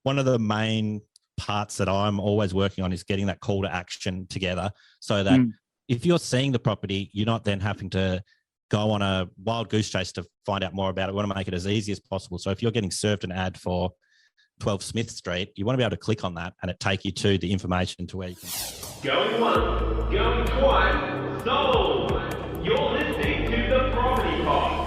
one of the main parts that I'm always working on is getting that call to action together so that if you're seeing the property, you're not then having to go on a wild goose chase to find out more about it. We want to make it as easy as possible. So if you're getting served an ad for 12 Smith Street, you want to be able to click on that and it take you to the information to where you can. Going once, going twice, sold. You're listening to The Property Pod.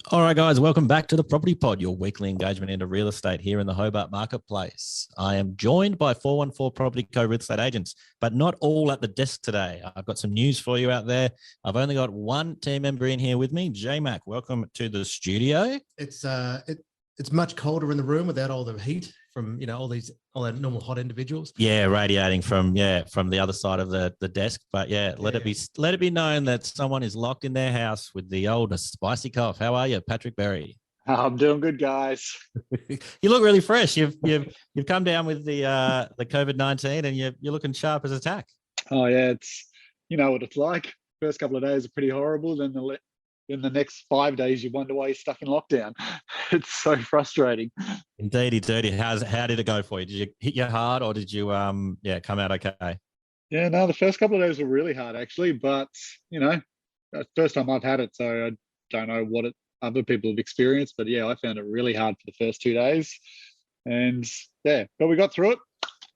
All right, guys, welcome back to The Property Pod, your weekly engagement into real estate here in the Hobart Marketplace. I am joined by 414 Property Co real estate agents, but not all at the desk today. I've got some news for you out there. I've only got one team member in here with me. J-Mac, welcome to the studio. It's much colder in the room without all the heat from all the normal hot individuals. Yeah, radiating from the other side of the desk. But let it be known that someone is locked in their house with the old spicy cough. How are you, Patrick Berry? I'm doing good, guys. You look really fresh. You've come down with the COVID-19 and you're looking sharp as a tack. Oh yeah, it's what it's like. First couple of days are pretty horrible. Then in the next 5 days, you wonder why you're stuck in lockdown. It's so frustrating. Indeedy. How did it go for you? Did you hit you hard or did you come out okay? Yeah, no, the first couple of days were really hard actually, but first time I've had it, so I don't know what other people have experienced, but yeah, I found it really hard for the first 2 days. And yeah, but we got through it.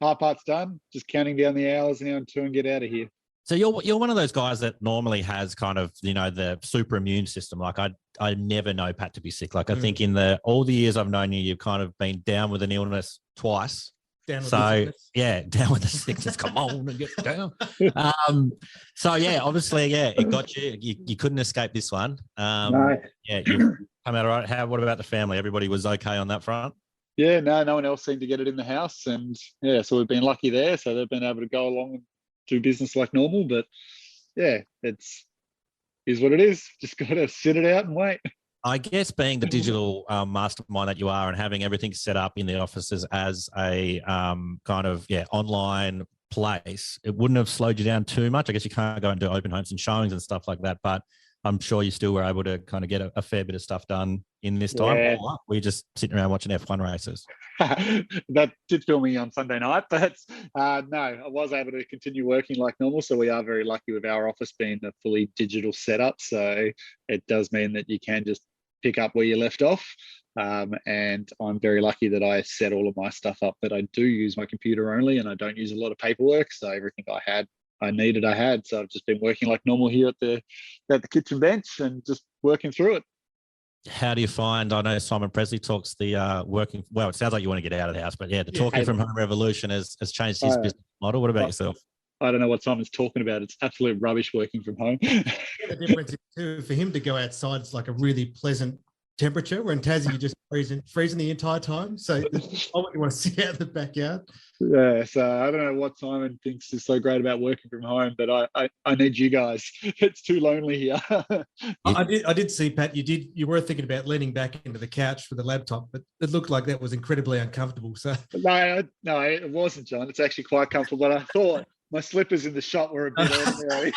Hard part's done. Just counting down the hours now and get out of here. So you're one of those guys that normally has kind of, the super immune system. Like I never know Pat to be sick. Like I think in all the years I've known you, you've kind of been down with an illness twice. Down with the sickness. Come on and get down. Obviously, it got you. You couldn't escape this one. No. Yeah, you come out all right. What about the family? Everybody was okay on that front? Yeah, no one else seemed to get it in the house. And yeah, so we've been lucky there. So they've been able to go along and do business like normal, but yeah, is what it is. Just got to sit it out and wait. I guess being the digital mastermind that you are and having everything set up in the offices as a online place, it wouldn't have slowed you down too much. I guess you can't go and do open homes and showings and stuff like that, but I'm sure you still were able to kind of get a fair bit of stuff done in this time. Yeah. Or were you just sitting around watching F1 races? That did fill me on Sunday night, but no, I was able to continue working like normal. So we are very lucky with our office being a fully digital setup. So it does mean that you can just pick up where you left off. And I'm very lucky that I set all of my stuff up that I do use my computer only, and I don't use a lot of paperwork. So everything I had. So I've just been working like normal here at the kitchen bench and just working through it. How do you find, I know Simon Presley talks the working, well, it sounds like you want to get out of the house, but the talking from home revolution has changed his business model. What about yourself? I don't know what Simon's talking about. It's absolute rubbish working from home. The difference is too, for him to go outside, it's like a really pleasant temperature, where in Tassie you're just freezing the entire time. So I wouldn't want to sit out in the backyard. Yeah, so I don't know what Simon thinks is so great about working from home, but I need you guys. It's too lonely here. I did see, Pat, you were thinking about leaning back into the couch for the laptop, but it looked like that was incredibly uncomfortable. So no, it wasn't, John. It's actually quite comfortable, but I thought my slippers in the shop were a bit ordinary.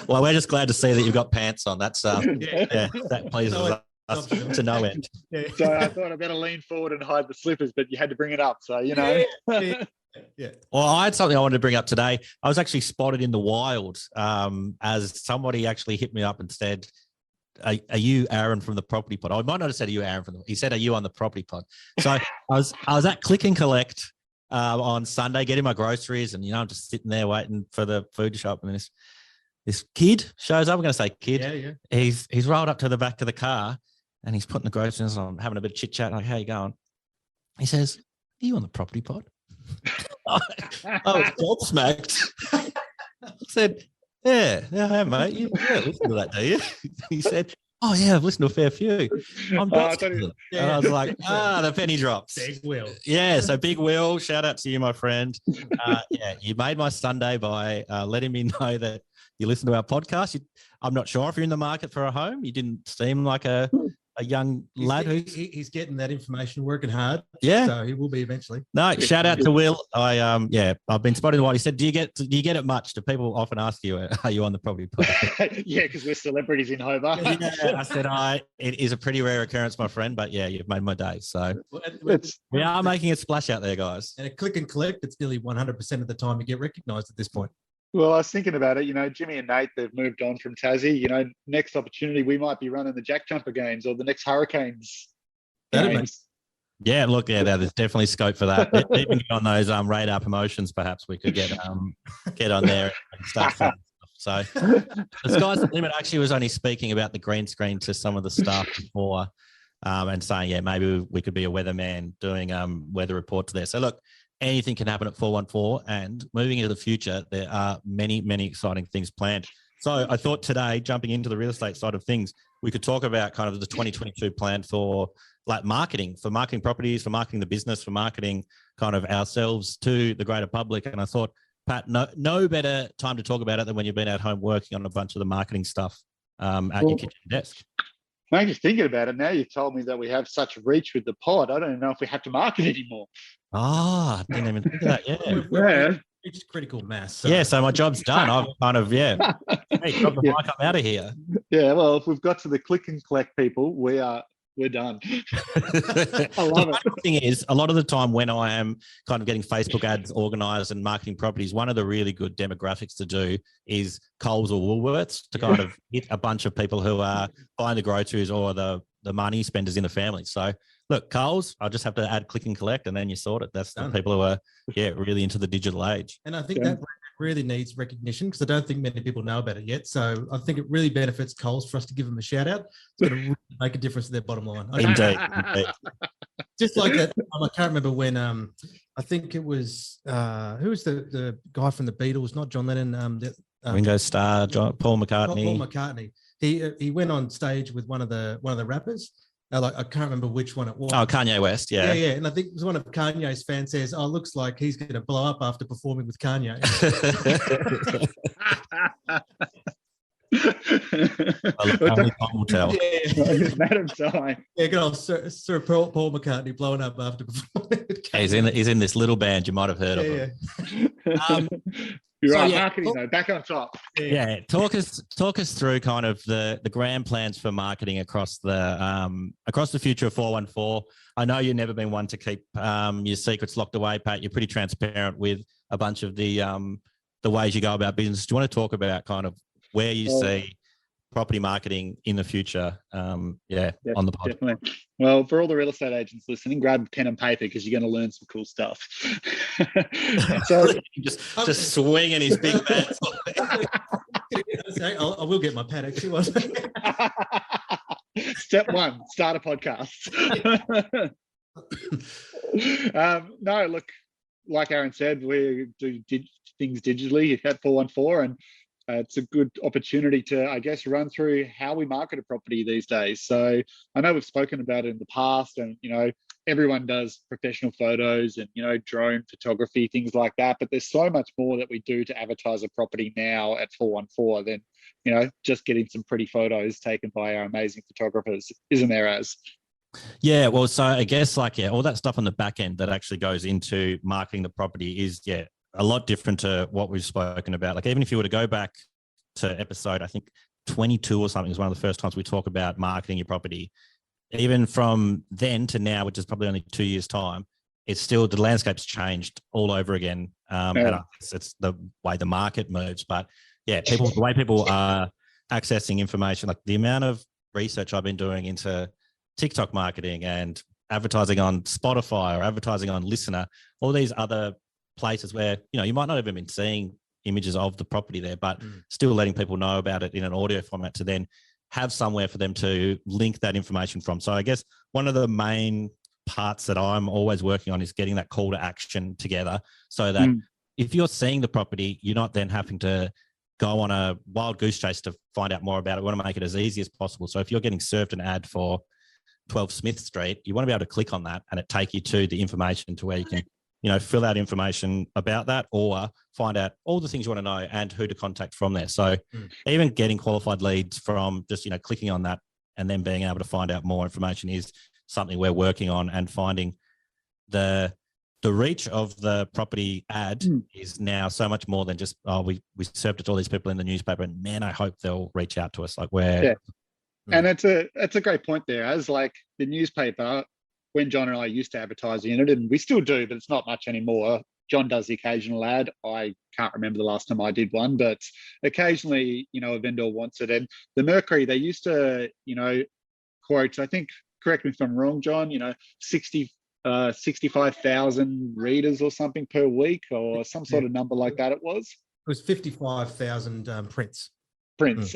Well, we're just glad to see that you've got pants on. That's that pleases us to no end. Yeah. So I thought I better lean forward and hide the slippers, but you had to bring it up. So Yeah. Well, I had something I wanted to bring up today. I was actually spotted in the wild as somebody actually hit me up and said, are you Aaron from the Property Pod? I might not have said, are you Aaron he said, are you on the Property Pod? So I was at Click and Collect on Sunday getting my groceries, and I'm just sitting there waiting for the food to show up, and this kid shows up. I'm going to say kid. Yeah. He's rolled up to the back of the car and he's putting the groceries on. I'm having a bit of chit chat. Like, how you going? He says, are you on the Property Pod? I was gobsmacked. I said, yeah, I am, mate. You listen to that, do you? He said, oh yeah, I've listened to a fair few. And I was like, the penny drops. Big Will. Yeah, so Big Will, shout out to you, my friend. You made my Sunday by letting me know that you listen to our podcast. I'm not sure if you're in the market for a home. You didn't seem like a a young lad who's He's getting that information, working hard. Yeah. So he will be eventually. no shout out to Will. I've been spotting what he said. Do you get it much? Do people often ask you, are you on the property podcast? Yeah, because we're celebrities in Hobart. Yeah, I said it is a pretty rare occurrence, my friend, but yeah, you've made my day. So we are making a splash out there, guys. And a click and collect, it's nearly 100% of the time you get recognized at this point. Well, I was thinking about it, Jimmy and Nate, they've moved on from Tassie. Next opportunity, we might be running the Jack Jumper games or the next Hurricanes games. Yeah, look, there's definitely scope for that. Even on those radar promotions, perhaps we could get on there and start filming stuff. So the Sky's the Limit actually was only speaking about the green screen to some of the staff before and saying, maybe we could be a weatherman doing weather reports there. So look, anything can happen at 414, and moving into the future, there are many, many exciting things planned. So I thought today, jumping into the real estate side of things, we could talk about kind of the 2022 plan for marketing properties, for marketing the business, for marketing kind of ourselves to the greater public. And I thought, Pat, no better time to talk about it than when you've been at home working on a bunch of the marketing stuff at your kitchen desk. I'm just thinking about it now. You've told me that we have such reach with the pod. I don't even know if we have to market anymore. I didn't even think of that. Yeah. It's critical mass. So my job's done. I've kind of, hey, drop the mic, I'm out of here. Yeah, well, if we've got to the click and collect people, we're done. I love it. The thing is, a lot of the time when I am kind of getting Facebook ads organized and marketing properties, one of the really good demographics to do is Coles or Woolworths to kind of hit a bunch of people who are buying the groceries or the money spenders in the family. So look, Coles, I'll just have to add click and collect and then you sort it. That's the people who are, really into the digital age. And I think that really needs recognition because I don't think many people know about it yet. So I think it really benefits Coles for us to give them a shout out. It's going to really make a difference to their bottom line. Indeed. Just like that, I can't remember when, I think it was, who was the guy from the Beatles, not John Lennon. Ringo Starr, Paul McCartney. Paul McCartney. He went on stage with one of the rappers. I can't remember which one it was. Oh, Kanye West, yeah. Yeah. And I think it was one of Kanye's fans says, looks like he's going to blow up after performing with Kanye. Only time will tell. Matter of time. Yeah, good old Sir Paul McCartney blowing up after performing with Kanye. He's in this little band you might have heard of him. You're right, marketing though, back on top. Yeah, talk us through kind of the grand plans for marketing across the future of 414. I know you've never been one to keep your secrets locked away, Pat. You're pretty transparent with a bunch of the ways you go about business. Do you want to talk about kind of where you see property marketing in the future? On the pod. Definitely. Well, for all the real estate agents listening, grab pen and paper because you're going to learn some cool stuff. So just swinging his big bats. I will get my pad actually. Step one: start a podcast. No, look, like Aaron said, we do things digitally at 414, and it's a good opportunity to, I guess, run through how we market a property these days. So I know we've spoken about it in the past, and everyone does professional photos and drone photography, things like that. But there's so much more that we do to advertise a property now at 414 than just getting some pretty photos taken by our amazing photographers, isn't there? As yeah, well, so I guess all that stuff on the back end that actually goes into marketing the property is a lot different to what we've spoken about. Like even if you were to go back to episode, I think 22 or something is one of the first times we talk about marketing your property. Even from then to now, which is probably only 2 years' time, it's still, the landscape's changed all over again. And it's the way the market moves. But the way people are accessing information, like the amount of research I've been doing into TikTok marketing and advertising on Spotify or advertising on Listener, all these other places where you might not have even been seeing images of the property there, but still letting people know about it in an audio format to then have somewhere for them to link that information from. So I guess one of the main parts that I'm always working on is getting that call to action together so that if you're seeing the property, you're not then having to go on a wild goose chase to find out more about it. We want to make it as easy as possible. So if you're getting served an ad for 12 Smith Street, you want to be able to click on that and it take you to the information to where you can fill out information about that or find out all the things you want to know and who to contact from there. So even getting qualified leads from just, clicking on that and then being able to find out more information is something we're working on, and finding the reach of the property ad is now so much more than just, we served it to all these people in the newspaper, and man, I hope they'll reach out to us. Like and it's a great point there. As like the newspaper, when John and I used to advertise in it, and we still do, but it's not much anymore. John does the occasional ad. I can't remember the last time I did one, but occasionally, a vendor wants it. And the Mercury, they used to, quote, I think, correct me if I'm wrong, John, 65,000 readers or something per week, or some sort of number like that it was. It was 55,000 prints.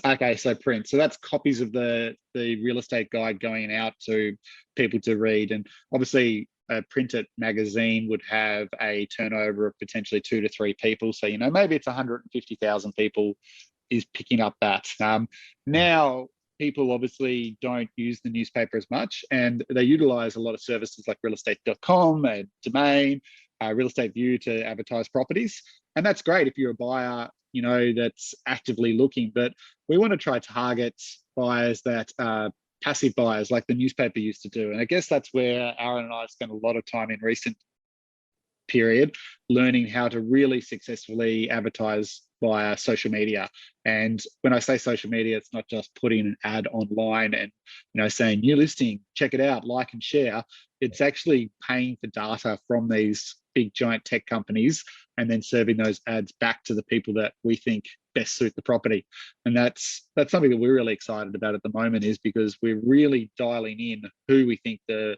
Okay, so prints. So that's copies of the real estate guide going out to people to read. And obviously a printed magazine would have a turnover of potentially 2 to 3 people. So, maybe it's 150,000 people is picking up that. Now, people obviously don't use the newspaper as much, and they utilize a lot of services like realestate.com and Domain, Real Estate View to advertise properties. And that's great if you're a buyer, that's actively looking, but we want to try to target buyers that are passive buyers like the newspaper used to do. And I guess that's where Aaron and I spent a lot of time in recent period learning how to really successfully advertise via social media. And when I say social media, it's not just putting an ad online and saying new listing, check it out, like and share. It's actually paying for data from these big giant tech companies and then serving those ads back to the people that we think best suit the property. And that's something that we're really excited about at the moment, is because we're really dialing in who we think the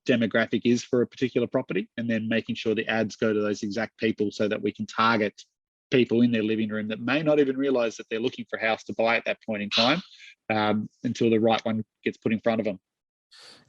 demographic is for a particular property, and then making sure the ads go to those exact people so that we can target people in their living room that may not even realize that they're looking for a house to buy at that point in time, until the right one gets put in front of them.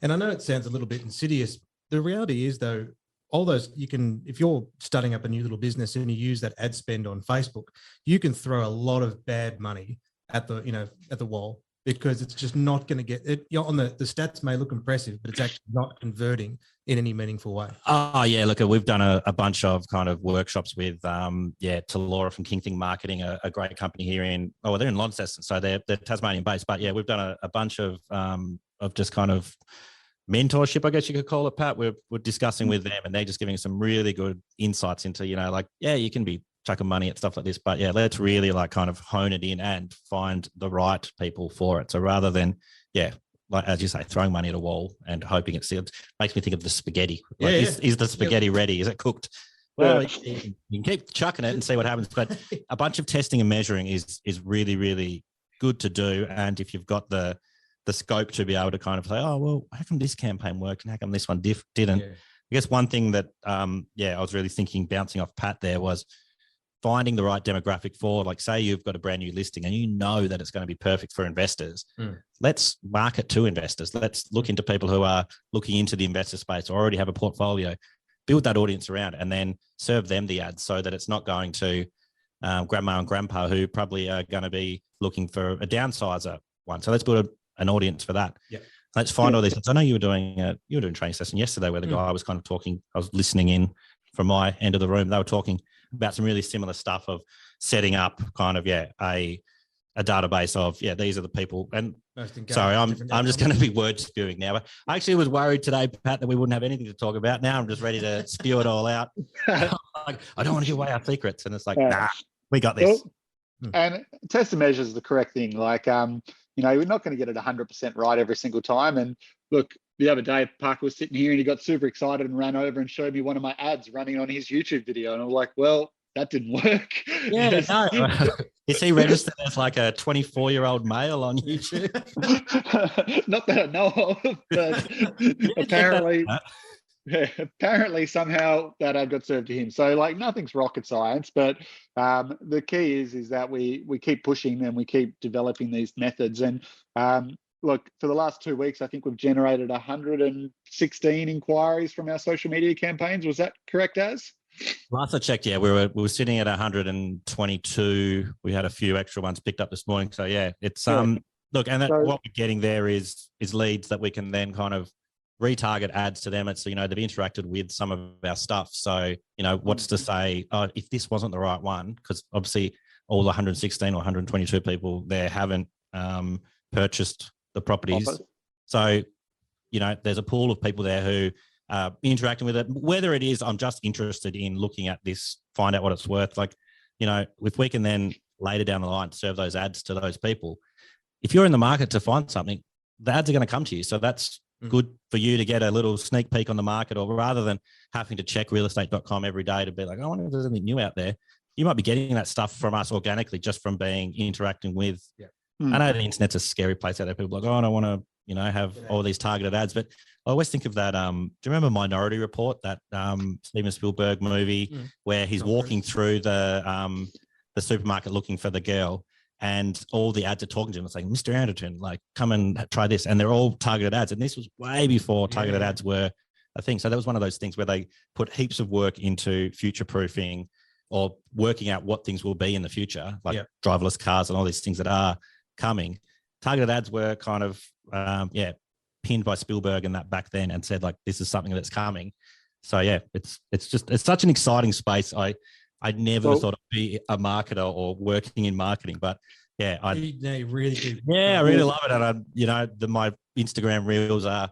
And I know it sounds a little bit insidious. The reality is, though, all those, if you're starting up a new little business and you use that ad spend on Facebook, you can throw a lot of bad money at the wall, because it's just not going to get it. On the stats may look impressive, but it's actually not converting in any meaningful way. Oh yeah, look, we've done a bunch of kind of workshops with to Laura from King Thing Marketing, a great company here they're in Launceston, so they're Tasmanian based, but yeah, we've done a bunch of just kind of mentorship, I guess you could call it, Pat. We're discussing with them, and they're just giving some really good insights into, you can be chucking money at stuff like this, but yeah, let's really kind of hone it in and find the right people for it. So rather than, like as you say, throwing money at a wall and hoping it seals, makes me think of the spaghetti. Is the spaghetti ready? Is it cooked? Well, you can keep chucking it and see what happens, but a bunch of testing and measuring is really, really good to do. And if you've got the scope to be able to kind of say, oh, well, how come this campaign worked and how come this one didn't? Yeah. I guess one thing that, I was really thinking, bouncing off Pat there, was finding the right demographic for, like, say you've got a brand new listing and that it's going to be perfect for investors. Let's market to investors. Let's look into people who are looking into the investor space or already have a portfolio, build that audience around, and then serve them the ads so that it's not going to grandma and grandpa who probably are going to be looking for a downsizer one. So let's build an audience for that. Yeah. Let's find all these things. I know you were doing training session yesterday where the guy was kind of talking, I was listening in from my end of the room. They were talking about some really similar stuff of setting up kind of, a database of, these are the people. And sorry, I'm just going to be word spewing now, but I actually was worried today, Pat, that we wouldn't have anything to talk about. Now I'm just ready to spew it all out. I don't want to give away our secrets. And it's like, nah, we got this. Well, and test and measure is the correct thing. Like, we're not going to get it 100% right every single time. And look, the other day, Parker was sitting here and he got super excited and ran over and showed me one of my ads running on his YouTube video. And I'm like, well, that didn't work. Yeah, no. Is he registered as like a 24-year-old male on YouTube? Not that I know of, but apparently somehow that ad got served to him. So like nothing's rocket science, but the key is that we keep pushing and we keep developing these methods. And look, for the last 2 weeks, I think we've generated 116 inquiries from our social media campaigns. Was that correct, Az? Last I checked, we were sitting at 122. We had a few extra ones picked up this morning. So it's look, and what we're getting there is leads that we can then kind of retarget ads to them. It's, they've interacted with some of our stuff. So, what's to say, if this wasn't the right one, because obviously all the 116 or 122 people there haven't purchased the properties. Offer. So, there's a pool of people there who are interacting with it. Whether it is, I'm just interested in looking at this, find out what it's worth. Like, if we can then later down the line serve those ads to those people, if you're in the market to find something, the ads are going to come to you. So that's good for you to get a little sneak peek on the market, or rather than having to check realestate.com every day to be like, I wonder if there's anything new out there. You might be getting that stuff from us organically just from interacting with. Yeah. I know the internet's a scary place out there. People are like, I don't want to, have all these targeted ads. But I always think of that. Do you remember Minority Report, that Steven Spielberg movie where he's walking through the supermarket looking for the girl, and all the ads are talking to him and saying, Mr. Anderton, like, come and try this. And they're all targeted ads. And this was way before targeted ads were a thing. So that was one of those things where they put heaps of work into future proofing or working out what things will be in the future, like driverless cars and all these things that are coming. Targeted ads were kind of, pinned by Spielberg and that back then, and said, like, this is something that's coming. So it's such an exciting space. I never thought I'd be a marketer or working in marketing, but you really do. Yeah, I really love it. And my Instagram reels are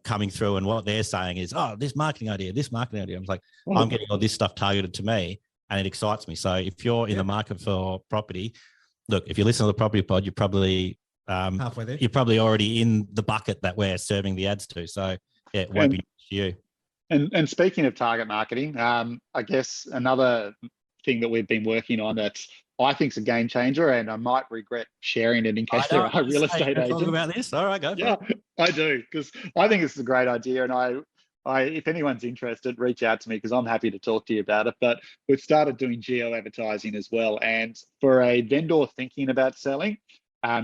coming through, and what they're saying is, this marketing idea. I'm like, I'm getting all this stuff targeted to me, and it excites me. So if you're in the market for property, look, if you listen to the Property Pod, you're probably halfway there. You're probably already in the bucket that we're serving the ads to. So it won't be for you. And speaking of target marketing, I guess another thing that we've been working on that I think is a game changer, and I might regret sharing it in case there are real estate agents. Talk about this. All right, go. Yeah, I do, because I think it's a great idea, and I if anyone's interested, reach out to me because I'm happy to talk to you about it. But we've started doing geo advertising as well, and for a vendor thinking about selling,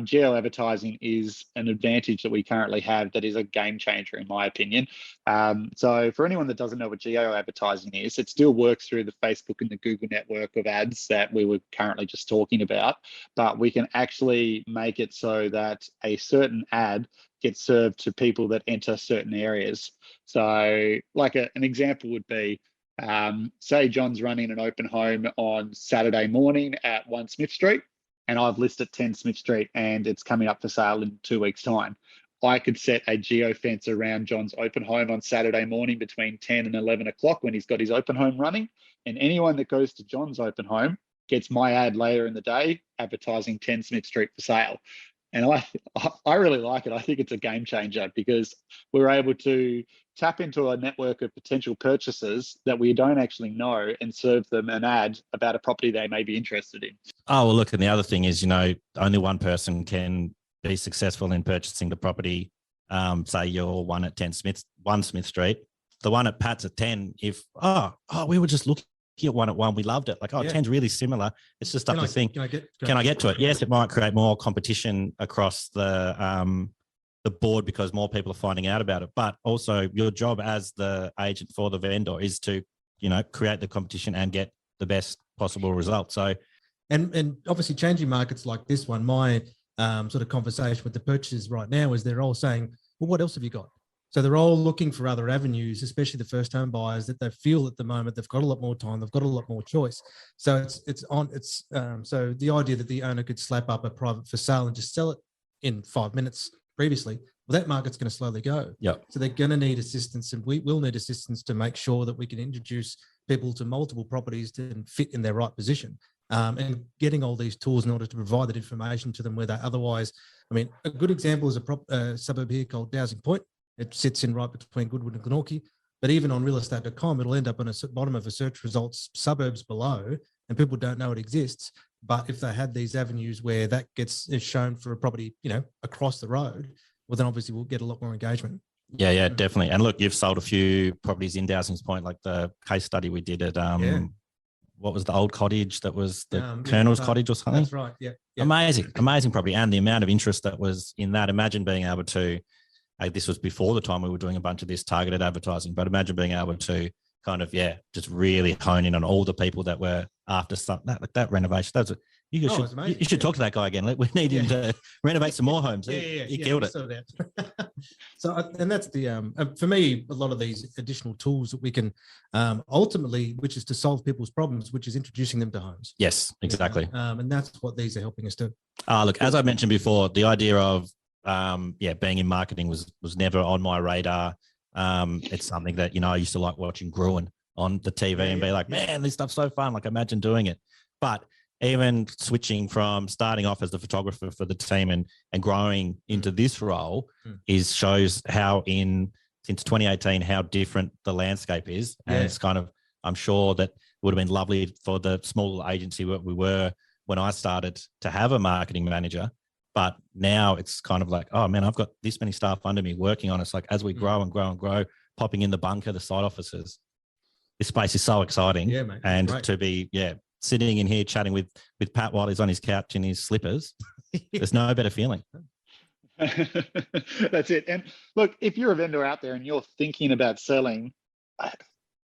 geo advertising is an advantage that we currently have that is a game changer, in my opinion. So for anyone that doesn't know what geo advertising is, it still works through the Facebook and the Google network of ads that we were currently just talking about, but we can actually make it so that a certain ad gets served to people that enter certain areas. So like an example would be, say John's running an open home on Saturday morning at 1 Smith Street, and I've listed 10 Smith Street and it's coming up for sale in 2 weeks' time. I could set a geo fence around John's open home on Saturday morning between 10 and 11 o'clock when he's got his open home running. And anyone that goes to John's open home gets my ad later in the day advertising 10 Smith Street for sale. And I really like it. I think it's a game changer because we're able to tap into a network of potential purchasers that we don't actually know and serve them an ad about a property they may be interested in. Oh, well, look, and the other thing is, only one person can be successful in purchasing the property. Say you're one at 1 Smith Street, the one at Pat's at 10. If, we were just looking at one at 1, we loved it. Like, 10's really similar. It's just up to think, can I get to it? Yes, it might create more competition across the board because more people are finding out about it. But also your job as the agent for the vendor is to, create the competition and get the best possible result. So, and obviously changing markets like this one, my sort of conversation with the purchasers right now is they're all saying, well, what else have you got? So they're all looking for other avenues, especially the first home buyers that they feel at the moment they've got a lot more time, they've got a lot more choice. So so the idea that the owner could slap up a private for sale and just sell it in 5 minutes previously, well, that market's going to slowly go. Yeah. So they're going to need assistance, and we will need assistance to make sure that we can introduce people to multiple properties to fit in their right position. And getting all these tools in order to provide that information to them where they otherwise, a good example is a suburb here called Dowsing Point. It sits in right between Goodwood and Glenorchy, but even on realestate.com, it'll end up on a bottom of a search results suburbs below, and people don't know it exists. But if they had these avenues where that is shown for a property, across the road, well, then obviously we'll get a lot more engagement. Yeah, definitely. And look, you've sold a few properties in Dowsing's Point, like the case study we did at, what was the old cottage that was the Colonel's cottage or something? That's right. Yeah. Amazing property. And the amount of interest that was in that. Imagine being able to, this was before the time we were doing a bunch of this targeted advertising, but imagine being able to kind of, just really hone in on all the people that were after something that renovation. That was you should talk to that guy again. We need him to renovate some more homes. He killed it. So, and that's the for me, a lot of these additional tools that we can ultimately, which is to solve people's problems, which is introducing them to homes. Yes, exactly. And that's what these are helping us do. Look, as I mentioned before, the idea of being in marketing was never on my radar. It's something that, I used to like watching Gruen on the TV and be like, man, this stuff's so fun. Like, imagine doing it. But even switching from starting off as the photographer for the team and growing into this role shows how since 2018, how different the landscape is. And it's kind of, I'm sure that it would have been lovely for the small agency where we were when I started to have a marketing manager. But now it's kind of like, oh man, I've got this many staff under me working on it. It's like, as we grow and grow and grow, popping in the bunker, the side offices, this space is so exciting. Yeah, mate. And Great. to be, sitting in here chatting with Pat while he's on his couch in his slippers, there's no better feeling. That's it. And look, if you're a vendor out there and you're thinking about selling,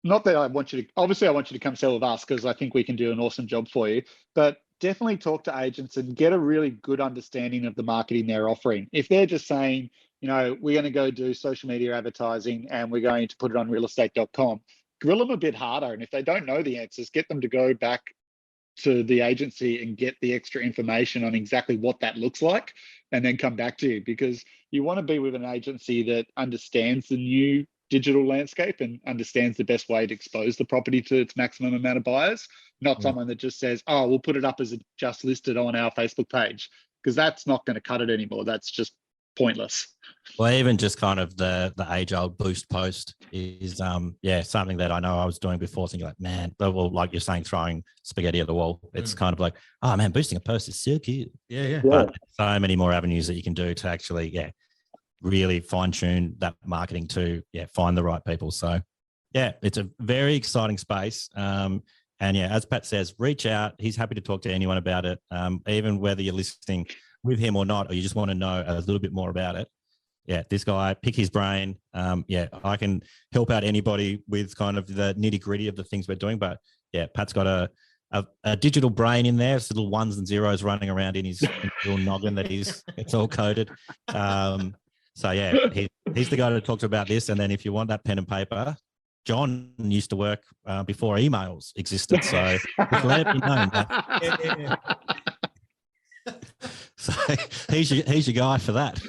not that I want you to, obviously I want you to come sell with us because I think we can do an awesome job for you, but definitely talk to agents and get a really good understanding of the marketing they're offering. If they're just saying, we're going to go do social media advertising and we're going to put it on realestate.com, grill them a bit harder. And if they don't know the answers, get them to go back to the agency and get the extra information on exactly what that looks like, and then come back to you, because you want to be with an agency that understands the new digital landscape and understands the best way to expose the property to its maximum amount of buyers, not someone that just says, oh, we'll put it up as just listed on our Facebook page, because that's not going to cut it anymore. That's just pointless. Well, even just kind of the age-old boost post is, something that I know I was doing before, thinking like, man, well, like you're saying, throwing spaghetti at the wall. It's kind of like, oh man, boosting a post is so cute. Yeah. But so many more avenues that you can do to actually, really fine-tune that marketing to, find the right people. So, it's a very exciting space. And as Pat says, reach out. He's happy to talk to anyone about it, even whether you're listening with him or not, or you just want to know a little bit more about it. This guy, pick his brain. I can help out anybody with kind of the nitty gritty of the things we're doing. But Pat's got a digital brain in there. It's little ones and zeros running around in his little noggin that it's all coded. He's the guy to talk to about this. And then if you want that pen and paper, John used to work before emails existed. So just let it be known. So he's your guy for that.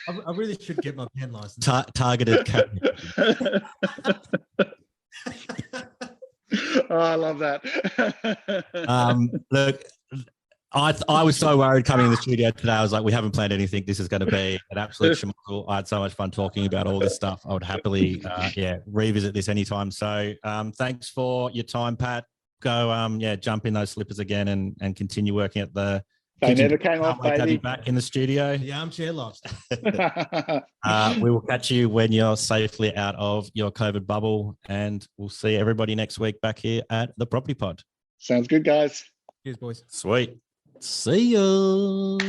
I really should get my pen license. Targeted. Oh, I love that. Look, I was so worried coming in the studio today. I was like, we haven't planned anything. This is going to be an absolute schmuckle. I had so much fun talking about all this stuff. I would happily, revisit this anytime. So thanks for your time, Pat. Go, jump in those slippers again and continue working at the. They never came off, baby. Have you back in the studio. The armchair lost. We will catch you when you're safely out of your COVID bubble, and we'll see everybody next week back here at the Property Pod. Sounds good, guys. Cheers, boys. Sweet. See ya.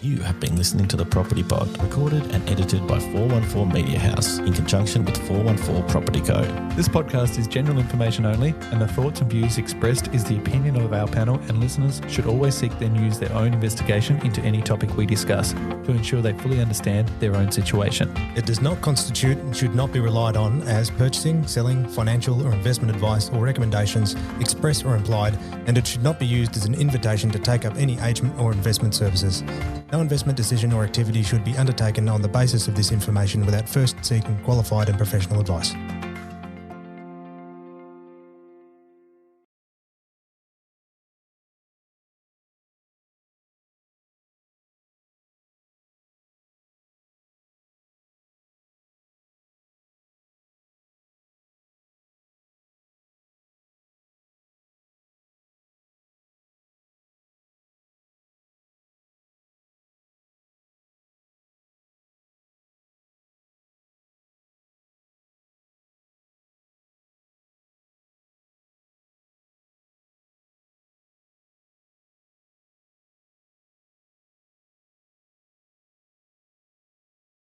You have been listening to the Property Pod, recorded and edited by 414 Media House in conjunction with 414 Property Co. This podcast is general information only, and the thoughts and views expressed is the opinion of our panel, and listeners should always seek and use their own investigation into any topic we discuss to ensure they fully understand their own situation. It does not constitute and should not be relied on as purchasing, selling, financial or investment advice or recommendations, express or implied, and it should not be used as an invitation to take up any agent or investment services. No investment decision or activity should be undertaken on the basis of this information without first seeking qualified and professional advice.